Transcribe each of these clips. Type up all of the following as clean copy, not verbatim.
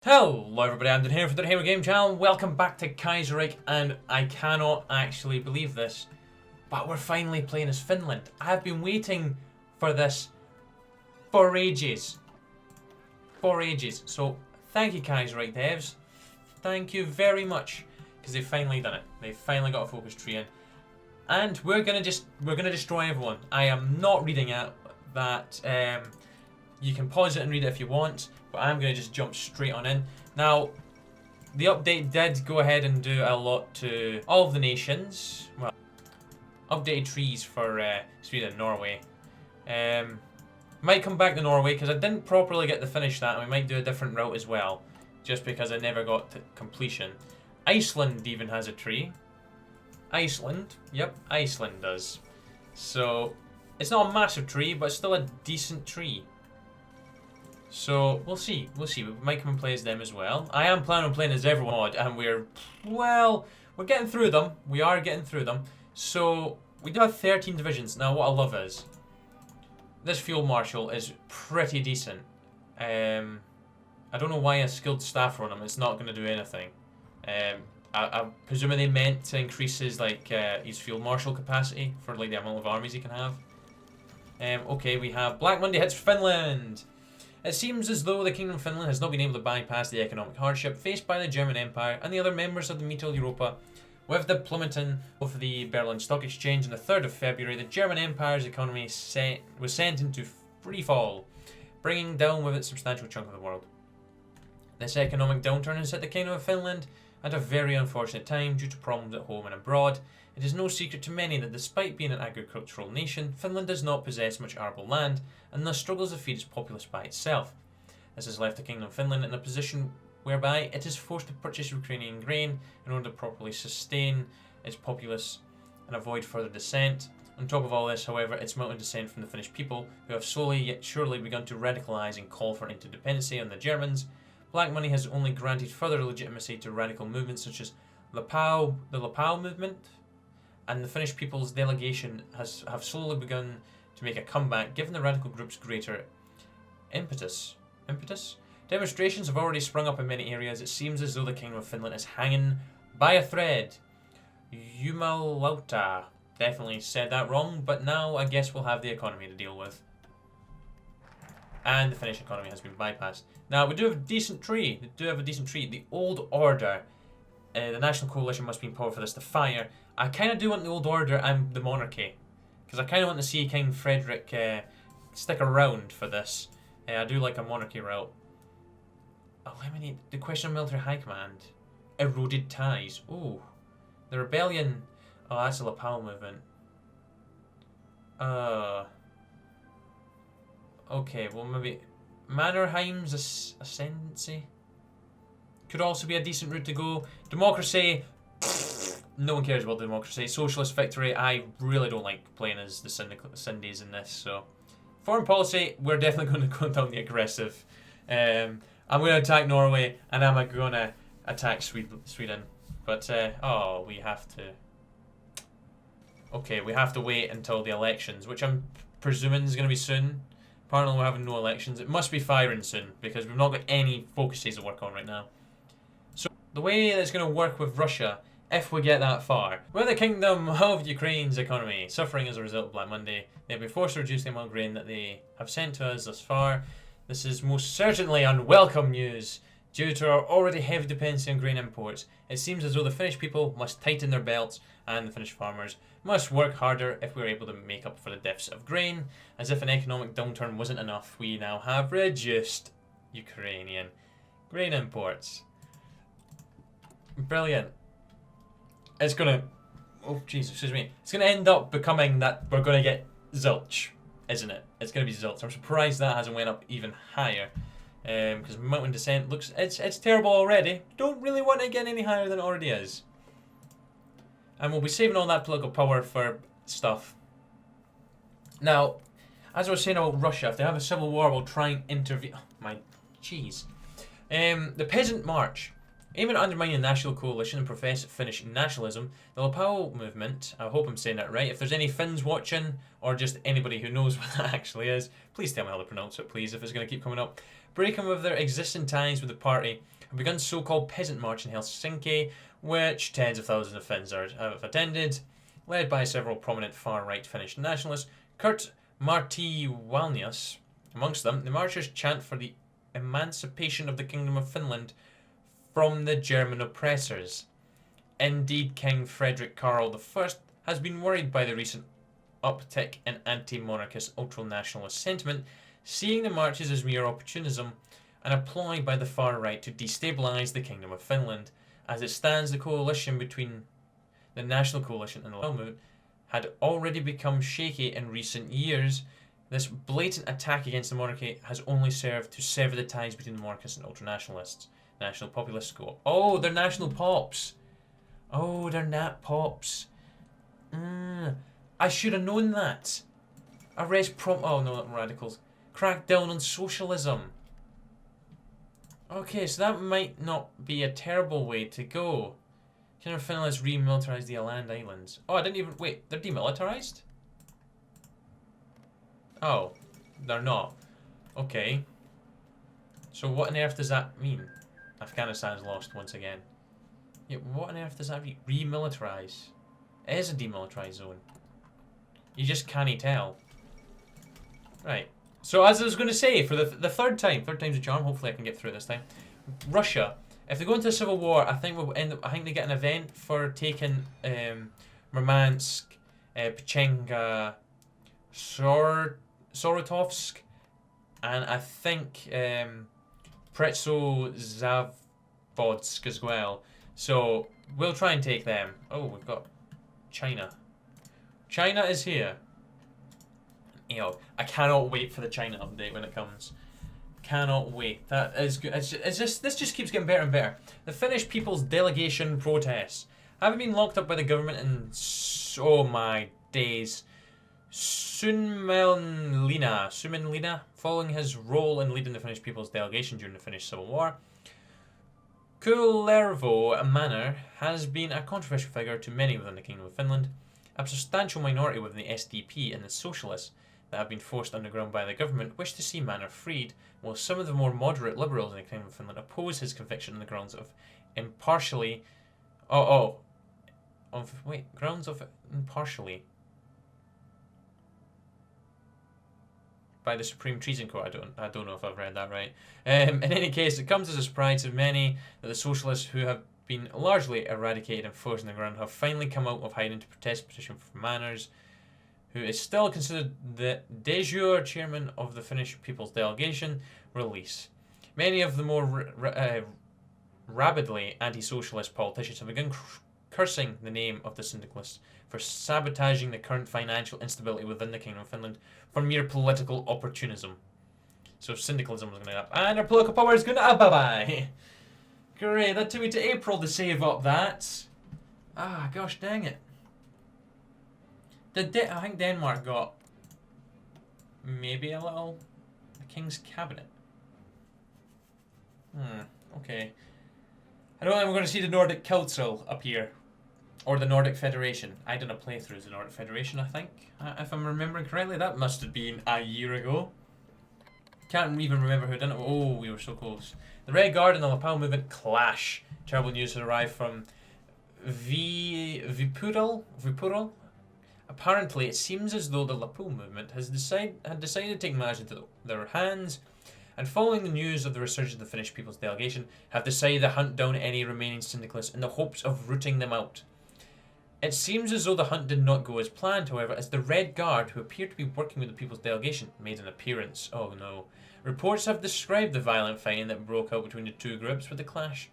Hello everybody, I'm Dan here for the HOI4 Game channel. Welcome back to Kaiserreich, and I cannot actually believe this, but we're finally playing as Finland. I have been waiting for this for ages. So thank you Kaiserreich devs. Thank you very much, because they've finally done it. They've finally got a focus tree in. And we're gonna destroy everyone. I am not reading out that. You can pause it and read it if you want, but I'm going to just jump straight on in. Now, the update did go ahead and do a lot to all of the nations. Well, updated trees for Sweden, Norway. Might come back to Norway because I didn't properly get to finish that, and we might do a different route as well, just because I never got to completion. Iceland even has a tree. Iceland, yep, Iceland does. So, it's not a massive tree, but it's still a decent tree. So, we'll see. We might come and play as them as well. I am planning on playing as everyone, and we're getting through them. We are getting through them. So, we do have 13 divisions. Now, what I love is, this Field Marshal is pretty decent. I don't know why a skilled staffer on him. It's not going to do anything. I'm presuming they meant to increase his, his Field Marshal capacity for, the amount of armies he can have. Okay, we have Black Monday hits Finland. It seems as though the Kingdom of Finland has not been able to bypass the economic hardship faced by the German Empire and the other members of the Mittel Europa. With the plummeting of the Berlin Stock Exchange on the 3rd of February, the German Empire's economy was sent into free fall, bringing down with it a substantial chunk of the world. This economic downturn has hit the Kingdom of Finland at a very unfortunate time due to problems at home and abroad. It is no secret to many that despite being an agricultural nation, Finland does not possess much arable land and thus struggles to feed its populace by itself. This has left the Kingdom of Finland in a position whereby it is forced to purchase Ukrainian grain in order to properly sustain its populace and avoid further descent. On top of all this, however, its mounting descent from the Finnish people, who have slowly yet surely begun to radicalise and call for interdependency on the Germans. Black money has only granted further legitimacy to radical movements such as the Lapau movement, and the Finnish people's delegation have slowly begun to make a comeback, given the radical group's greater impetus. Demonstrations have already sprung up in many areas. It seems as though the Kingdom of Finland is hanging by a thread. Jumalauta. Definitely said that wrong, but now I guess we'll have the economy to deal with. And the Finnish economy has been bypassed. Now, we do have a decent tree. The Old Order. The National Coalition must be in power for this to fire. I kind of do want the Old Order and the Monarchy, because I kind of want to see King Frederick stick around for this. I do like a monarchy route. Eliminate the question of military high command. Eroded ties. Ooh. The rebellion. Oh, that's a Lapau movement. Okay, well maybe Mannerheim's ascendancy could also be a decent route to go. Democracy. No one cares about democracy. Socialist victory. I really don't like playing as the Cindies in this. So, foreign policy. We're definitely going to go down the aggressive. I'm going to attack Norway, and I'm going to attack Sweden. But oh, we have to. Okay, we have to wait until the elections, which I'm presuming is going to be soon. Apparently, we're having no elections. It must be firing soon because we've not got any focuses to work on right now. So the way that's going to work with Russia, if we get that far, with the Kingdom of Ukraine's economy suffering as a result of Black Monday, they've been forced to reduce the amount of grain that they have sent to us thus far. This is most certainly unwelcome news. Due to our already heavy dependency on grain imports, it seems as though the Finnish people must tighten their belts and the Finnish farmers must work harder if we're able to make up for the deficit of grain. As if an economic downturn wasn't enough, we now have reduced Ukrainian grain imports. Brilliant. It's gonna... Oh, jeez, excuse me. It's gonna end up becoming that we're gonna get zilch, isn't it? It's gonna be zilch. I'm surprised that hasn't went up even higher. Because mountain descent looks... It's terrible already. Don't really want to get any higher than it already is. And we'll be saving all that political power for stuff. Now, as I was saying about Russia, if they have a civil war, we'll try and intervene... Oh, my... Jeez. The Peasant March. Aiming at undermining the National Coalition and profess Finnish nationalism, the Lapau movement, I hope I'm saying that right, if there's any Finns watching, or just anybody who knows what that actually is, please tell me how to pronounce it, please, if it's going to keep coming up. breaking with their existing ties with the party, have begun so-called peasant march in Helsinki, which tens of thousands of Finns have attended, led by several prominent far-right Finnish nationalists. Kurt Martti Walnius amongst them. The marchers chant for the emancipation of the Kingdom of Finland from the German oppressors. Indeed, King Frederick Karl I has been worried by the recent uptick in anti-monarchist ultra-nationalist sentiment, seeing the marches as mere opportunism and a ploy by the far right to destabilise the Kingdom of Finland. As it stands, the coalition between the National Coalition and the Loyal Movement had already become shaky in recent years. This blatant attack against the monarchy has only served to sever the ties between the monarchists and ultranationalists. National Populist School. Oh, they're national pops. Oh, they're nat pops. I should have known that. Arrest oh no, not radicals. Crack down on socialism. Okay, so that might not be a terrible way to go. King of Finland has remilitarized the Åland Islands. Oh, I didn't even... Wait, they're demilitarized? Oh, they're not. Okay. So what on earth does that mean? Afghanistan's lost once again. Yeah, what on earth does that mean? Remilitarize. It is a demilitarized zone. You just can't tell. Right. So as I was going to say, for the third time's a charm. Hopefully I can get through it this time. Russia. If they go into a civil war, I think we'll end up. I think they get an event for taking Murmansk, Pechenga, Sorotovsk, and I think Zavodsk as well. So we'll try and take them. Oh, we've got China. China is here. You know, I cannot wait for the China update when it comes. Cannot wait. That is good. This just keeps getting better and better. The Finnish People's Delegation protests. Having been locked up by the government in oh my days. Suomenlinna, following his role in leading the Finnish People's Delegation during the Finnish Civil War. Kullervo Manor has been a controversial figure to many within the Kingdom of Finland. A substantial minority within the SDP and the Socialists that have been forced underground by the government wish to see Manor freed, while some of the more moderate liberals in the Kingdom of Finland oppose his conviction on the grounds of impartially... grounds of impartially... by the Supreme Treason Court. I don't know if I've read that right. In any case, it comes as a surprise to many that the socialists who have been largely eradicated and frozen on the ground have finally come out of hiding to protest petition for Manners, who is still considered the de jure chairman of the Finnish People's Delegation, release. Many of the more rabidly anti-socialist politicians have begun cursing the name of the syndicalists for sabotaging the current financial instability within the Kingdom of Finland for mere political opportunism. So syndicalism is going to up, and our political power is going to up. Bye-bye. Great, that took me to April to save up that. Ah, gosh dang it. I think Denmark got maybe a little... the King's Cabinet. Okay. I don't think we're going to see the Nordic Council up here. Or the Nordic Federation. I did a playthrough as the Nordic Federation, I think. If I'm remembering correctly, that must have been a year ago. Can't even remember who did it. Oh, we were so close. The Red Guard and the Lapel movement clash. Terrible news has arrived from Vipural. Apparently, it seems as though the Lapel movement had decided to take matters into their hands, and following the news of the resurgence of the Finnish People's Delegation, have decided to hunt down any remaining syndicalists in the hopes of rooting them out. It seems as though the hunt did not go as planned, however, as the Red Guard, who appeared to be working with the People's Delegation, made an appearance. Oh no. Reports have described the violent fighting that broke out between the two groups with the clash,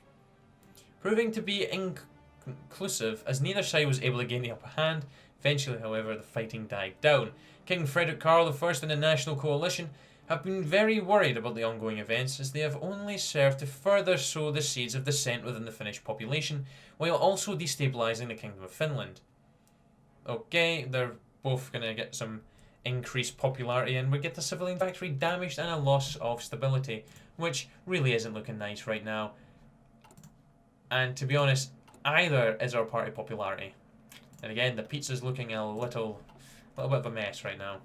proving to be inconclusive as neither side was able to gain the upper hand. Eventually, however, the fighting died down. King Frederick Karl I and the National Coalition have been very worried about the ongoing events, as they have only served to further sow the seeds of dissent within the Finnish population, while also destabilising the Kingdom of Finland. Okay, they're both going to get some increased popularity, and we get the civilian factory damaged and a loss of stability, which really isn't looking nice right now. And to be honest, either is our party popularity. And again, the pizza's looking a little bit of a mess right now.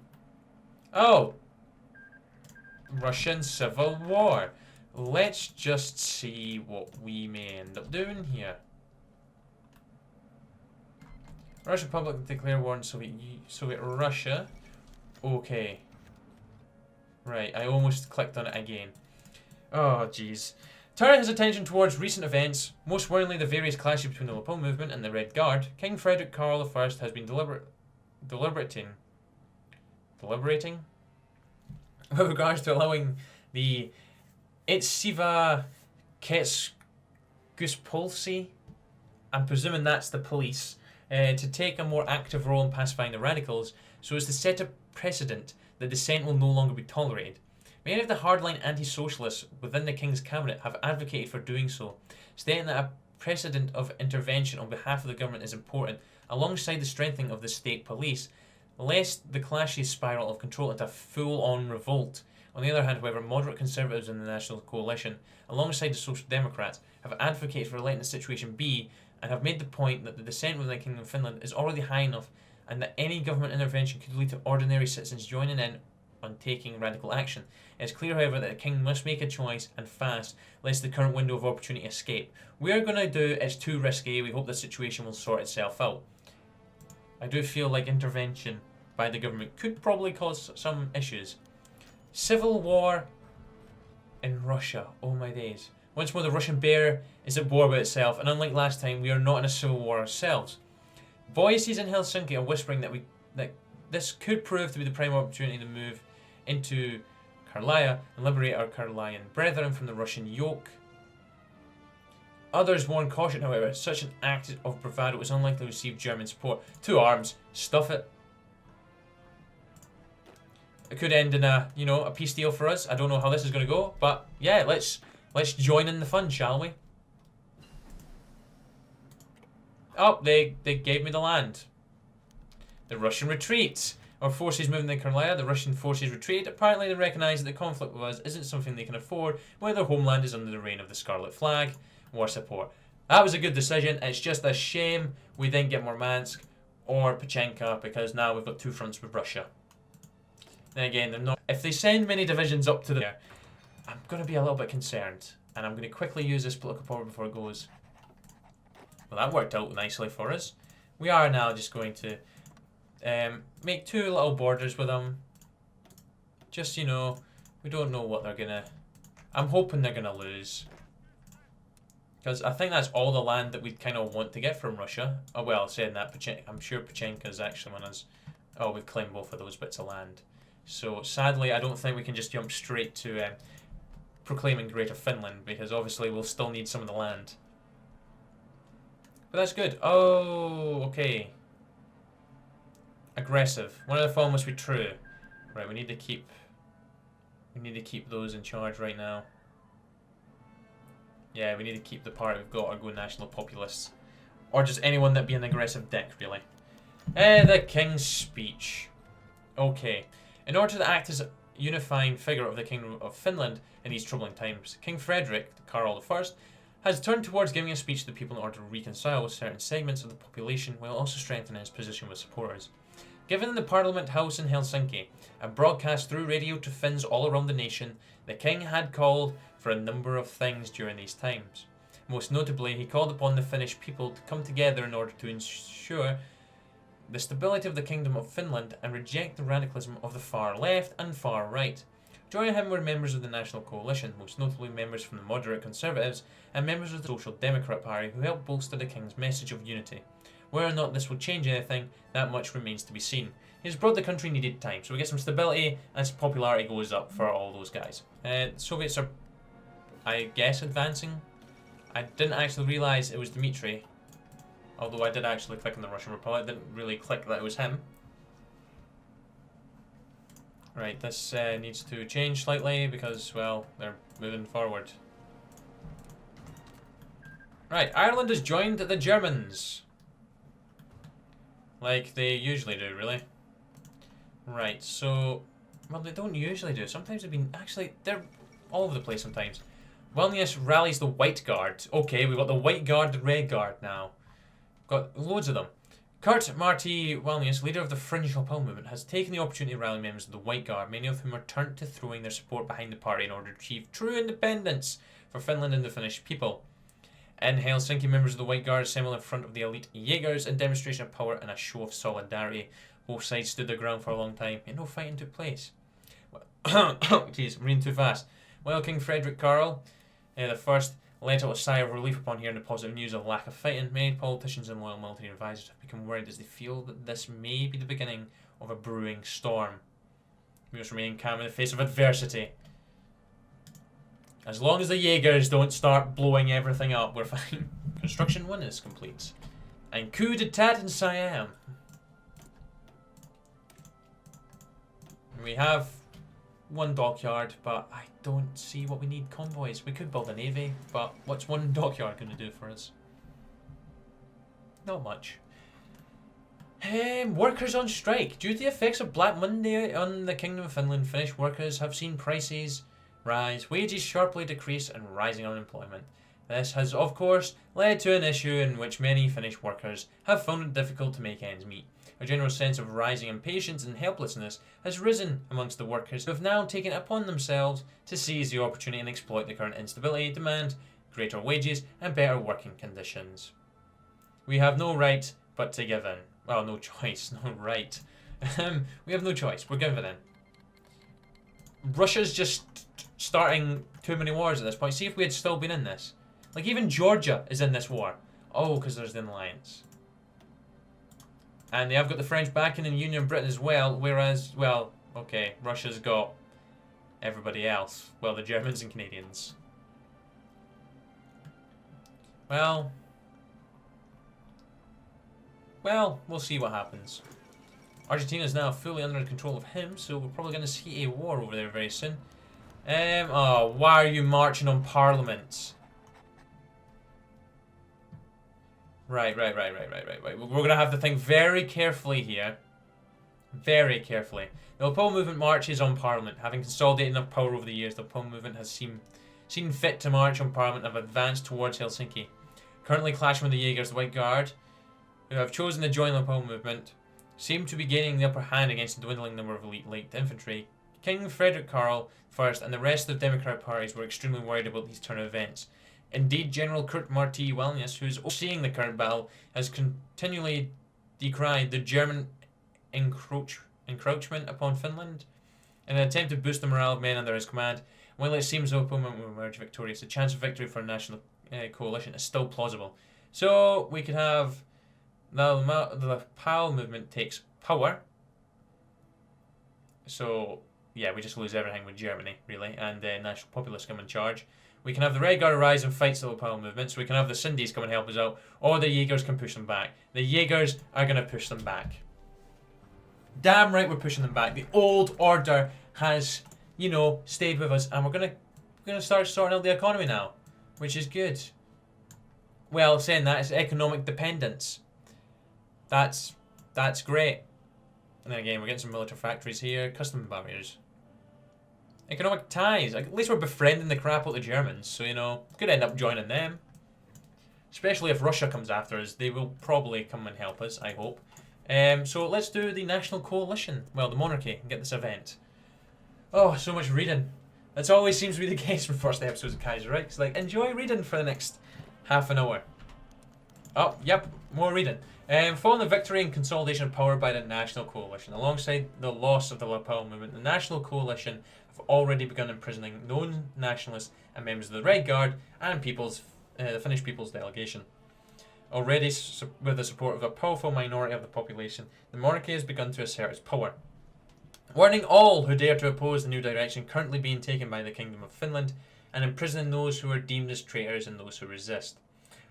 Oh! Russian Civil War. Let's just see what we may end up doing here. Russian Republic declare war on Soviet Russia. Okay. Right, I almost clicked on it again. Oh, jeez. Turning his attention towards recent events, most worryingly the various clashes between the Lapel movement and the Red Guard, King Frederick Karl I has been deliberating with regards to allowing the Itsiva Ketskguspolsi, I'm presuming that's the police, to take a more active role in pacifying the radicals, so as to set a precedent that dissent will no longer be tolerated. Many of the hardline anti-socialists within the King's cabinet have advocated for doing so, stating that a precedent of intervention on behalf of the government is important, alongside the strengthening of the state police, lest the clashes spiral of control into a full-on revolt. On the other hand, however, moderate conservatives in the National Coalition, alongside the Social Democrats, have advocated for letting the situation be and have made the point that the dissent within the Kingdom of Finland is already high enough and that any government intervention could lead to ordinary citizens joining in on taking radical action. It is clear, however, that the King must make a choice, and fast, lest the current window of opportunity escape. We are going to do It's Too Risky. We hope the situation will sort itself out. I do feel like intervention by the government could probably cause some issues. Civil war in Russia. Oh my days. Once more, the Russian bear is at war with itself, and unlike last time, we are not in a civil war ourselves. Voices in Helsinki are whispering that this could prove to be the prime opportunity to move into Karelija and liberate our Karelian brethren from the Russian yoke. Others warn caution, however, such an act of bravado is unlikely to receive German support. To arms, stuff it. It could end in a, a peace deal for us. I don't know how this is going to go, but yeah, let's join in the fun, shall we? Oh, they gave me the land. The Russian retreat. Our forces moving in Karelija, the Russian forces retreat. Apparently they recognise that the conflict with us isn't something they can afford, where their homeland is under the reign of the Scarlet Flag. War support. That was a good decision. It's just a shame we didn't get Murmansk or Pechenka, because now we've got two fronts with Russia. Then again, they're not. If they send many divisions up to there, I'm going to be a little bit concerned, and I'm going to quickly use this political power before it goes. Well, that worked out nicely for us. We are now just going to make two little borders with them. Just, we don't know what they're gonna. I'm hoping they're gonna lose, because I think that's all the land that we kind of want to get from Russia. Oh well, saying that, I'm sure Pechenka is actually on us. Oh, we've claimed both of those bits of land. So sadly, I don't think we can just jump straight to proclaiming Greater Finland, because obviously we'll still need some of the land. But that's good. Oh, okay. Aggressive. One of the following must be true. Right, we need to keep those in charge right now. Yeah, we need to keep the party we've got, or go national populists. Or just anyone that be an aggressive dick, really. The King's speech. Okay. In order to act as a unifying figure of the Kingdom of Finland in these troubling times, King Frederick, Karl I, has turned towards giving a speech to the people in order to reconcile with certain segments of the population, while also strengthening his position with supporters. Given in the Parliament House in Helsinki, and broadcast through radio to Finns all around the nation, the King had called for a number of things during these times. Most notably, he called upon the Finnish people to come together in order to ensure the stability of the Kingdom of Finland and reject the radicalism of the far left and far right. Joining him were members of the National Coalition, most notably members from the moderate Conservatives and members of the Social Democrat Party, who helped bolster the King's message of unity. Whether or not this will change anything, that much remains to be seen. He has brought the country needed time, so we get some stability and some popularity goes up for all those guys. The Soviets are, I guess, advancing. I didn't actually realise it was Dmitry, although I did actually click on the Russian Republic. I didn't really click that it was him. Right, this needs to change slightly because, well, they're moving forward. Right, Ireland has joined the Germans. Like they usually do, really. Right, so... Well, they don't usually do. Sometimes they've been... Actually, they're all over the place sometimes. Vilnius rallies the White Guard. Okay, we've got the White Guard, the Red Guard now. Got loads of them. Kurt Marty Wellnius, leader of the fringe lapel movement, has taken the opportunity to rally members of the White Guard, many of whom are turned to throwing their support behind the party in order to achieve true independence for Finland and the Finnish people. In Helsinki, members of the White Guard assembled in front of the elite Jaegers in demonstration of power and a show of solidarity. Both sides stood their ground for a long time, and no fighting took place. Jeez, I'm reading too fast. Well, King Frederick Karl the First let out a sigh of relief upon hearing the positive news of lack of fighting. Many politicians and loyal military advisors have become worried as they feel that this may be the beginning of a brewing storm. We must remain calm in the face of adversity. As long as the Jaegers don't start blowing everything up, we're fine. Construction 1 is complete. And coup d'etat in Siam. We have one dockyard, but I don't see what we need convoys. We could build a navy, but what's one dockyard going to do for us? Not much. Workers on strike. Due to the effects of Black Monday on the Kingdom of Finland, Finnish workers have seen prices rise, wages sharply decrease, and rising unemployment. This has, of course, led to an issue in which many Finnish workers have found it difficult to make ends meet. A general sense of rising impatience and helplessness has risen amongst the workers who have now taken it upon themselves to seize the opportunity and exploit the current instability, demand greater wages and better working conditions. We have no right but to give in. Well, no choice, no right. We have no choice, we're giving in. Russia's just starting too many wars at this point. See if we had still been in this. Like, even Georgia is in this war. Oh, because there's the alliance. And they have got the French backing in Union Britain as well, whereas, well, okay, Russia's got everybody else. Well, the Germans and Canadians. Well, we'll see what happens. Argentina is now fully under control of him, so we're probably going to see a war over there very soon. Oh, why are you marching on Parliament? Right. We're going to have to think very carefully here. Very carefully. The Lapel movement marches on Parliament. Having consolidated enough power over the years, the Lapel movement has seen fit to march on Parliament and have advanced towards Helsinki. Currently clashing with the Jaegers, the White Guard, who have chosen to join the Lapel movement, seem to be gaining the upper hand against the dwindling number of elite light infantry. King Frederick Karl I and the rest of the Democratic parties were extremely worried about these turn of events. Indeed, General Kurt Marty Wellnius, who is overseeing the current battle, has continually decried the German encroachment upon Finland in an attempt to boost the morale of men under his command. While it seems the opponent will emerge victorious, the chance of victory for a national coalition is still plausible. So we could have the PAL movement takes power. So yeah, we just lose everything with Germany, really, and the National Populists come in charge. We can have the Red Guard arise and fight the Lapel movement, so we can have the Sindhis come and help us out, or the Jaegers can push them back. The Jaegers are going to push them back. Damn right we're pushing them back. The old order has, you know, stayed with us, and we're going to start sorting out the economy now, which is good. Well, saying that, it's economic dependence. That's great. And then again, we're getting some military factories here, custom barriers. Economic ties. At least we're befriending the crap out of the Germans, so, you know, could end up joining them. Especially if Russia comes after us. They will probably come and help us, I hope. So let's do the National Coalition. Well, the monarchy, and get this event. Oh, so much reading. That's always seems to be the case for first episodes of Kaiserreich. It's like, enjoy reading for the next half an hour. Oh, yep, more reading. Following the victory and consolidation of power by the National Coalition, alongside the loss of the Lapel movement, the National Coalition have already begun imprisoning known nationalists and members of the Red Guard and the Finnish People's Delegation. Already, with the support of a powerful minority of the population, the monarchy has begun to assert its power. Warning all who dare to oppose the new direction currently being taken by the Kingdom of Finland, and imprisoning those who are deemed as traitors and those who resist.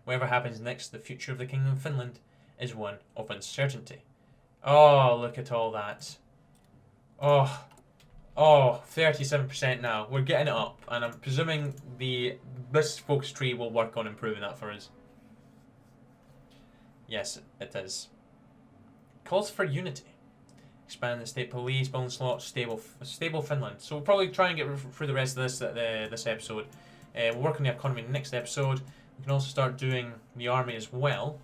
Whatever happens next, the future of the Kingdom of Finland is one of uncertainty. Oh, look at all that. Oh, 37% now. We're getting it up, and I'm presuming this focus tree will work on improving that for us. Yes, it is. Calls for unity. Expand the state police, building slots, stable Finland. So we'll probably try and get through the rest of this episode. We'll work on the economy in the next episode. We can also start doing the army as well.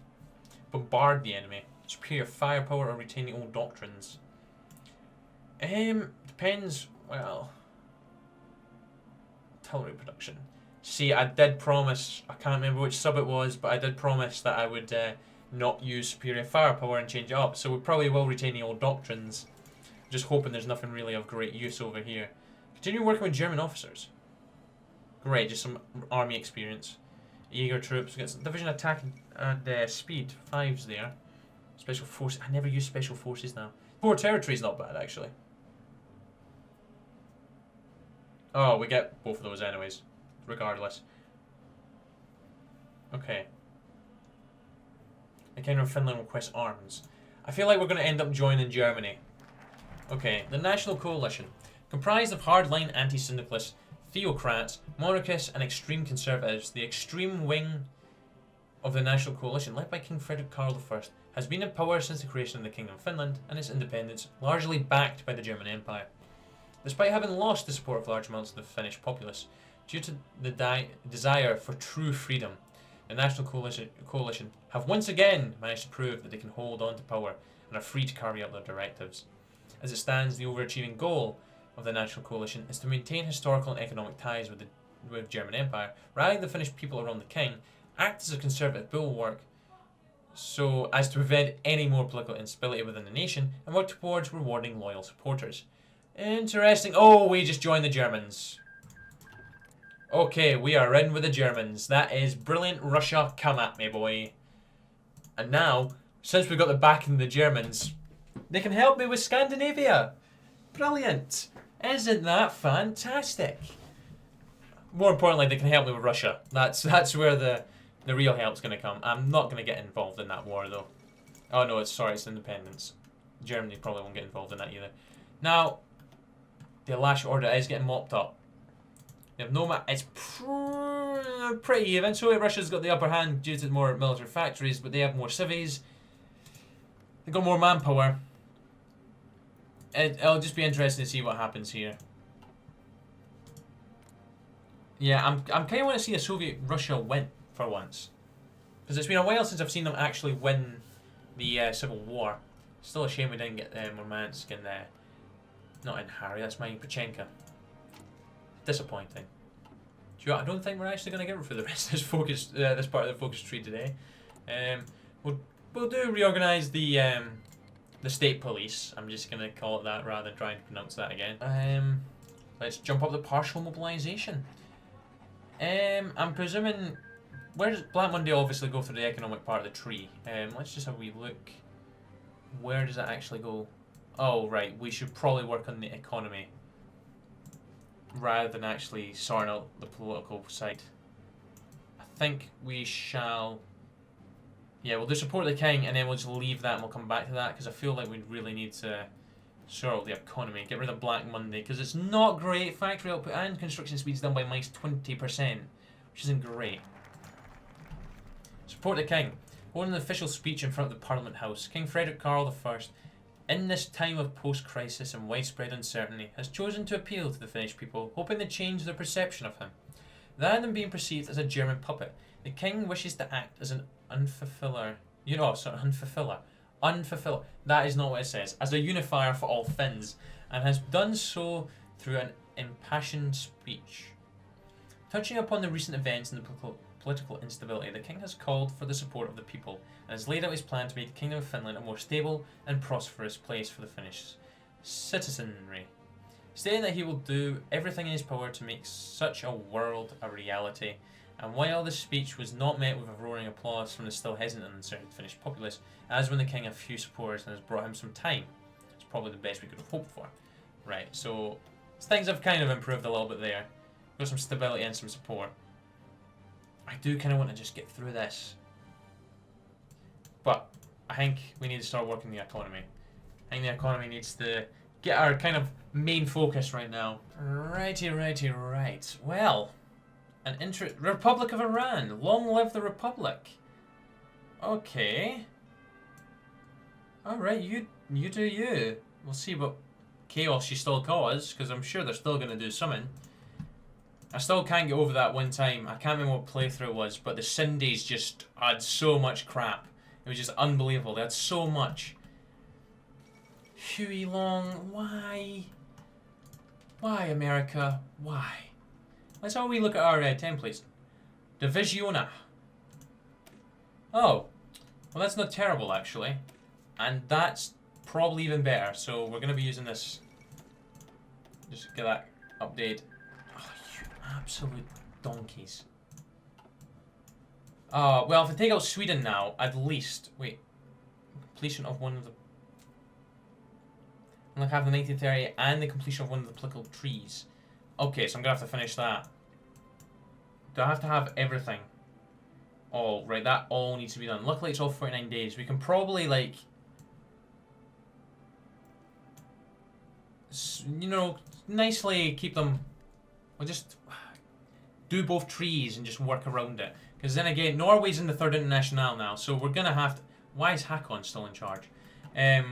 Bombard the enemy. Superior firepower or retaining old doctrines? Depends. Well, artillery production. See, I did promise, I can't remember which sub it was, but I did promise that I would not use superior firepower and change it up. So we probably will retain the old doctrines. Just hoping there's nothing really of great use over here. Continue working with German officers. Great, just some army experience. Eager troops. We got some division attack and speed. 5's there. Special forces. I never use special forces now. 4 territories not bad actually. Oh, we get both of those anyways. Regardless. Okay. The Kingdom of Finland requests arms. I feel like we're going to end up joining Germany. Okay, the National Coalition. Comprised of hardline anti-syndicalists, theocrats, monarchists and extreme conservatives, the extreme wing of the National Coalition, led by King Frederick Karl I, has been in power since the creation of the Kingdom of Finland and its independence, largely backed by the German Empire. Despite having lost the support of large amounts of the Finnish populace, due to the desire for true freedom, the National Coalition have once again managed to prove that they can hold on to power and are free to carry out their directives. As it stands, the overachieving goal of the National Coalition is to maintain historical and economic ties with the German Empire, rally the Finnish people around the king, act as a conservative bulwark so as to prevent any more political instability within the nation, and work towards rewarding loyal supporters. Interesting. Oh, we just joined the Germans. Okay, we are in with the Germans. That is brilliant. Russia, come at me, boy. And now, since we've got the backing of the Germans, they can help me with Scandinavia. Brilliant. Isn't that fantastic? More importantly, they can help me with Russia. That's where the real help's going to come. I'm not going to get involved in that war, though. Oh, no, it's independence. Germany probably won't get involved in that either. Now, the Alash Order is getting mopped up. They have no it's pretty even. Soviet Russia's got the upper hand due to more military factories, but they have more civies. They've got more manpower. It'll just be interesting to see what happens here. Yeah, I'm kind of want to see a Soviet Russia win for once, because it's been a while since I've seen them actually win the Civil War. Still a shame we didn't get Murmansk and not in Harry. That's my Pachenka. Disappointing. I don't think we're actually going to get it for the rest of this focus, this part of the focus tree today. We'll do reorganize the state police. I'm just going to call it that rather than trying to pronounce that again. Let's jump up the partial mobilization. I'm presuming, where does Black Monday obviously go through the economic part of the tree? Let's just have a wee look. Where does that actually go? Oh right, we should probably work on the economy rather than actually sorting out the political side. I think we shall. Yeah, we'll do support the king and then we'll just leave that and we'll come back to that, because I feel like we really need to sort out the economy, get rid of Black Monday, because it's not great. Factory output and construction speeds down by minus 20%, which isn't great. Support the king. Holding an official speech in front of the Parliament House, King Frederick Karl I, in this time of post-crisis and widespread uncertainty, has chosen to appeal to the Finnish people, hoping to change their perception of him. Rather than being perceived as a German puppet, the king wishes to act as an unfulfiller. Unfulfiller. That is not what it says. As a unifier for all Finns, and has done so through an impassioned speech. Touching upon the recent events and the political instability, the king has called for the support of the people and has laid out his plan to make the Kingdom of Finland a more stable and prosperous place for the Finnish citizenry, stating that he will do everything in his power to make such a world a reality. And while this speech was not met with a roaring applause from the still hesitant and uncertain Finnish populace, as when the king had few supporters and has brought him some time, it's probably the best we could have hoped for. Right, so things have kind of improved a little bit there. Got some stability and some support. I do kind of want to just get through this. But I think we need to start working the economy. I think the economy needs to get our kind of main focus right now. Righty. Well, Republic of Iran. Long live the Republic. Okay. Alright, you do you. We'll see what chaos you still cause, because I'm sure they're still going to do something. I still can't get over that one time. I can't remember what playthrough it was, but the Cindy's just had so much crap. It was just unbelievable. They had so much. Huey Long, why? Why, America? Why? Let's have a wee look at our templates. Divisiona. Oh, well that's not terrible actually. And that's probably even better. So we're going to be using this. Just get that update. Oh, you absolute donkeys. Well, if I take out Sweden now, at least... Wait. Completion of one of the... I'm going to have the 1930 and the completion of one of the applicable trees. Okay, so I'm going to have to finish that. Do I have to have everything? Oh, right, that all needs to be done. Luckily, it's all 49 days. We can probably, like... You know, nicely keep them... We'll just do both trees and just work around it. Because then again, Norway's in the Third International now, so we're going to have to... Why is Hakon still in charge? At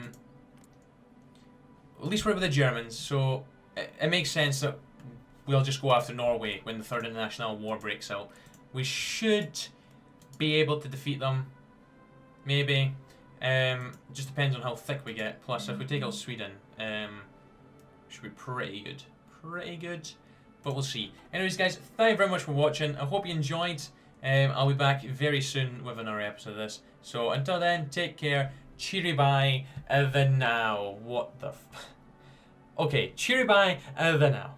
least we're with the Germans, so it makes sense that we'll just go after Norway when the Third International War breaks out. We should be able to defeat them. Maybe. Just depends on how thick we get. Plus, if we take out Sweden, should be pretty good. Pretty good. But we'll see. Anyways, guys, thank you very much for watching. I hope you enjoyed. I'll be back very soon with another episode of this. So until then, take care. Cheery bye. The now. What the f... Okay, cheery bye. The now.